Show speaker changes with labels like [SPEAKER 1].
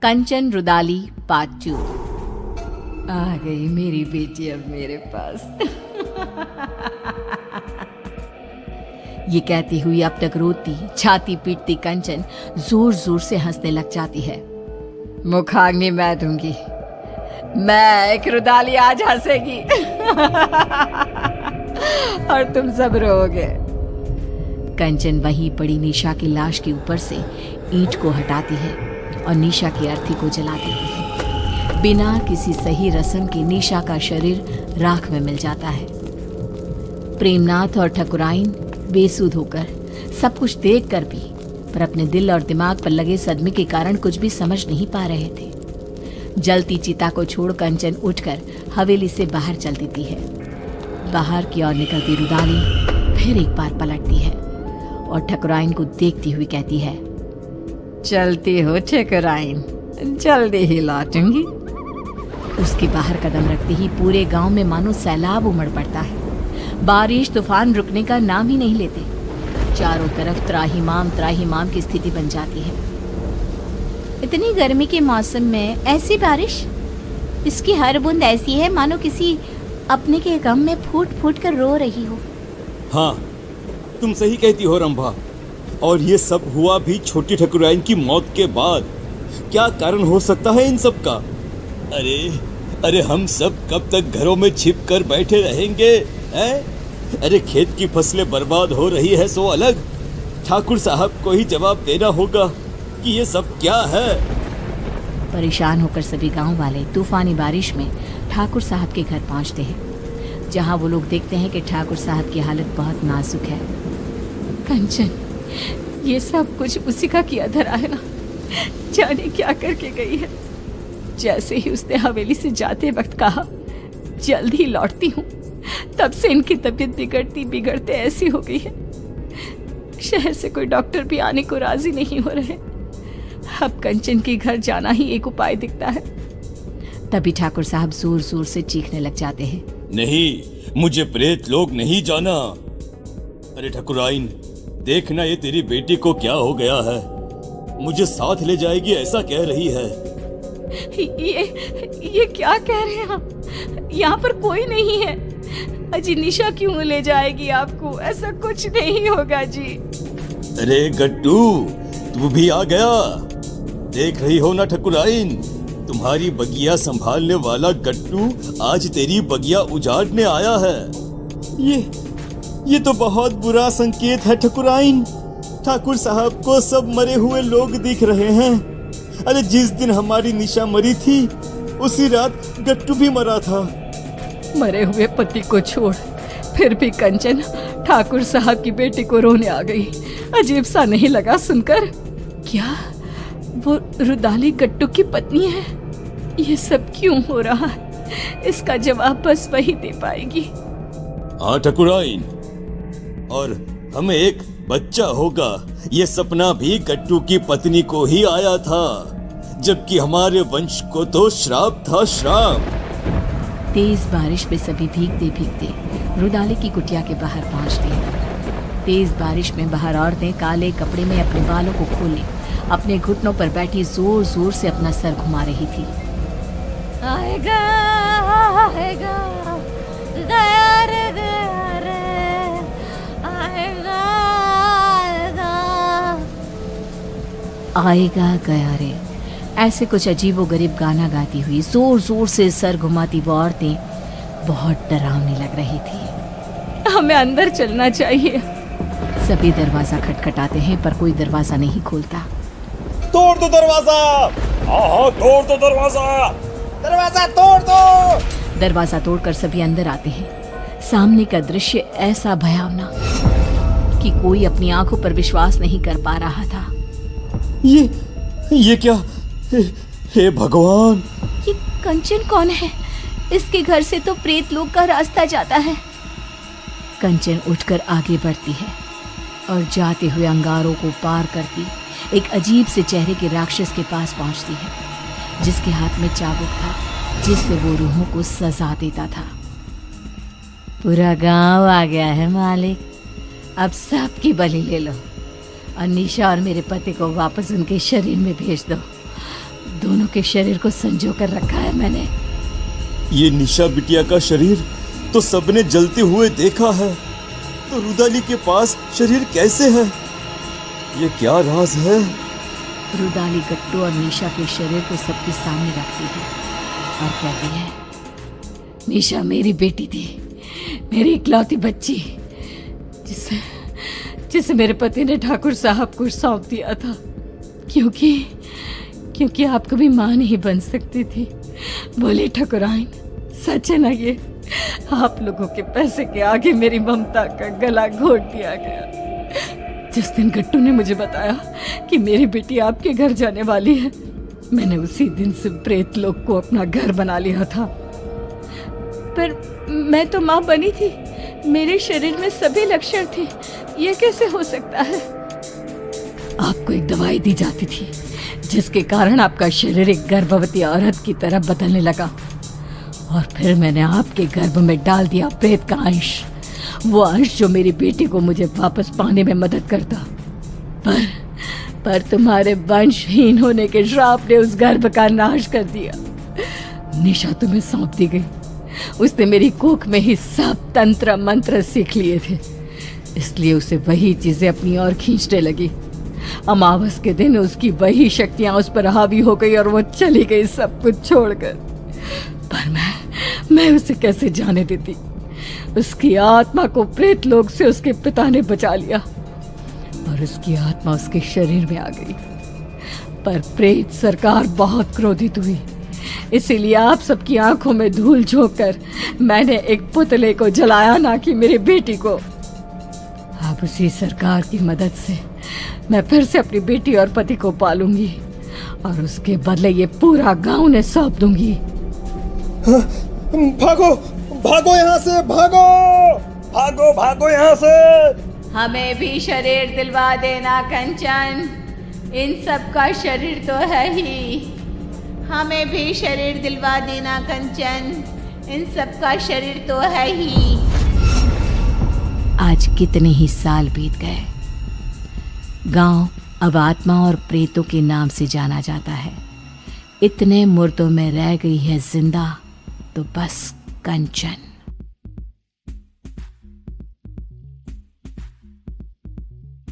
[SPEAKER 1] कंचन rudali part 2। आ गई मेरी बेटी अब मेरे पास। ये कहती हुई अब तक रोती छाती पीटती कंचन जोर जोर से हंसने लग जाती है। मुखाग्नि मैं दूंगी, मैं एक रुदाली आज हंसेगी और तुम सब रोओगे। कंचन वहीं पड़ी निशा की लाश के ऊपर से ईंट को हटाती है और निशा की अर्थी को जला देती है। बिना किसी सही रस्म के निशा का शरीर राख में मिल जाता है। प्रेमनाथ और ठकुराइन बेसुध होकर सब कुछ देख कर भी पर अपने दिल और दिमाग पर लगे सदमे के कारण कुछ भी समझ नहीं पा रहे थे। जलती चिता को छोड़ कंचन उठकर हवेली से बाहर चल देती है। बाहर की ओर निकलती रुदाली फिर एक बार पलटती है और ठकुराइन को देखती हुई कहती है, चलती हो ठकुराइन, जल्दी ही लौटूंगी। उसके बाहर कदम रखते ही पूरे गांव में मानो सैलाब उमड़ पड़ता है। बारिश तूफान रुकने का नाम ही नहीं लेते। चारों तरफ त्राहिमाम की स्थिति बन जाती है। इतनी गर्मी के मौसम में ऐसी बारिश, इसकी हर बूंद ऐसी है मानो किसी अपने के गम में फूट फूट कर रो रही हो।
[SPEAKER 2] हाँ, तुम सही कहती हो रंभा। और ये सब हुआ भी छोटी ठकुराइन की मौत के बाद। क्या कारण हो सकता है इन सब का? अरे हम सब कब तक घरों में छिप कर बैठे रहेंगे हैं? अरे खेत की फसलें बर्बाद हो रही है सो अलग, ठाकुर साहब को ही जवाब देना होगा कि ये सब क्या है।
[SPEAKER 1] परेशान होकर सभी गांव वाले तूफानी बारिश में ठाकुर साहब के घर पहुंचते हैं, जहां वो लोग देखते हैं कि ठाकुर साहब की हालत बहुत नाजुक है। कंचन, ये सब कुछ उसी का किया धरा है ना, जाने क्या करके गई है। जैसे ही उसने हवेली से जाते वक्त कहा जल्द ही लौटती हूँ, तब से इनकी तबीयत बिगड़ते ऐसी हो गई है। शहर से कोई डॉक्टर भी आने को राजी नहीं हो रहे। अब कंचन के घर जाना ही एक उपाय दिखता है। तभी ठाकुर साहब जोर जोर से चीखने लग जाते हैं, नहीं,
[SPEAKER 2] मुझे प्रेत लोग नहीं जाना। अरे ठकुराइन, देखना ये तेरी बेटी को क्या हो गया है। मुझे साथ ले जाएगी ऐसा कह रही है।
[SPEAKER 1] ये क्या कह रहे हैं आप? यहाँ पर कोई नहीं है। अजी निशा क्यों ले जाएगी आपको? ऐसा कुछ नहीं होगा जी।
[SPEAKER 2] अरे गट्टू, तू भी आ गया। देख रही हो ना ठकुराइन, तुम्हारी बगिया संभालने वाला गट्टू आज तेरी बगिया उजाड़ने आया है। ये तो बहुत बुरा संकेत है ठकुराइन। ठाकुर साहब को सब मरे हुए लोग दिख रहे हैं। अरे जिस दिन हमारी निशा मरी थी उसी रात गट्टू भी मरा था।
[SPEAKER 1] मरे हुए पति को छोड़ फिर भी कंचन ठाकुर साहब की बेटी को रोने आ गई। अजीब सा नहीं लगा सुनकर? क्या वो रुदाली गट्टू की पत्नी है? ये सब क्यों हो रहा है? इसका जवाब बस वही दे पाएगी।
[SPEAKER 2] हाँ ठकुराइन, और हमें एक बच्चा होगा, ये सपना भी गट्टू की पत्नी को ही आया था, जबकि हमारे वंश को तो श्राप था, श्राप।
[SPEAKER 1] तेज बारिश में सभी भीगते भीगते रुदाली की कुटिया के बाहर पहुंचते हैं। तेज बारिश में बाहर औरतें काले कपड़े में अपने बालों को खोले अपने घुटनों पर बैठी जोर जोर से अपना सर घुमा रही थी। आएगा आएगा दया रे दया रे, आएगा आएगा गया रे, ऐसे कुछ अजीबोगरीब गाना गाती हुई जोर जोर से सर घुमाती वो औरतें बहुत डरावनी लग रही थी। हमें अंदर चलना चाहिए। सभी दरवाजा खटखटाते हैं पर कोई दरवाजा नहीं खोलता।
[SPEAKER 2] तोड़ दो दरवाजा। हाँ, तोड़ दो दरवाजा। दरवाजा तोड़ दो।
[SPEAKER 1] दरवाजा तोड़कर सभी अंदर आते हैं। सामने का दृश्य ऐसा भयावना कि कोई अपनी आंखों पर विश्वास नहीं कर पा रहा था।
[SPEAKER 2] ये क्या? हे भगवान!
[SPEAKER 1] ये कंचन कौन है? इसके घर से तो प्रेत लोग का रास्ता जाता है। कंचन उठकर आगे बढ़ती है और जाते हुए अंगारों को पार करती एक अजीब से चेहरे के राक्षस के पास पहुंचती है, जिसके हाथ में चाबुक था जिससे वो रूहों को सजा देता था। पूरा गांव आ गया है मालिक, अब सबकी बलि ले लो और निशा और मेरे पति को वापस उनके शरीर में भेज दो। दोनों के शरीर को संजो कर रखा है मैंने।
[SPEAKER 2] ये निशा बिटिया का शरीर तो सबने जलते हुए देखा है, तो रुदाली के पास शरीर कैसे है? ये क्या राज है?
[SPEAKER 1] रुदाली गट्टू और निशा के शरीर को सबके सामने रखती है और कहती है, निशा मेरी बेटी थी, मेरी इकलौती बच्ची, जिसे मेरे पति ने ठाकुर साहब को सौंप दिया था, क्योंकि आप कभी माँ नहीं बन सकती थी। बोली ठकुराइन, सच है ना ये? आप लोगों के पैसे के आगे मेरी ममता का गला घोट दिया गया। जिस दिन गट्टू ने मुझे बताया कि मेरी बेटी आपके घर जाने वाली है, मैंने उसी दिन से प्रेत लोक को अपना घर बना लिया था। पर मैं तो माँ बनी थी, मेरे शरीर में सभी लक्षण थे, ये कैसे हो सकता है? आपको एक दवाई दी जाती थी जिसके कारण आपका शरीर एक गर्भवती औरत की तरह बदलने लगा, और फिर मैंने आपके गर्भ में डाल दिया प्रेत का अंश, वो अंश जो मेरी बेटी को मुझे वापस पाने में मदद करता। पर तुम्हारे वंशहीन होने के श्राप ने उस गर्भ का नाश कर दिया। निशा तुम्हें सौंप दी गई, उसने मेरी कोख में ही सब तंत्र मंत्र सीख लिए थे, इसलिए उसे वही चीजें अपनी ओर खींचने लगी। अमावस के दिन उसकी वही शक्तियां उस पर हावी हो गई और वो चली गई सब कुछ छोड़कर। पर मैं उसे कैसे जाने देती? उसकी आत्मा को प्रेत लोक से उसके पिता ने बचा लिया और उसकी आत्मा उसके शरीर में आ गई। पर प्रेत सरकार बहुत क्रोधित हुई, इसीलिए आप सबकी आंखों में धूल झोंक कर मैंने एक पुतले को जलाया, ना कि मेरी बेटी को। अब उसी सरकार की मदद से मैं फिर से अपनी बेटी और पति को पालूंगी और उसके बदले ये पूरा गांव ने सौंप दूंगी।
[SPEAKER 2] भागो भागो यहाँ से, भागो भागो भागो यहाँ से।
[SPEAKER 1] हमें भी शरीर दिलवा देना कंचन, इन सब का शरीर तो है ही। हमें भी शरीर दिलवा देना कंचन, इन सब का शरीर तो है ही। आज कितने ही साल बीत गए, गांव अब आत्मा और प्रेतों के नाम से जाना जाता है। इतने मुर्दों में रह गई है जिंदा तो बस कंचन।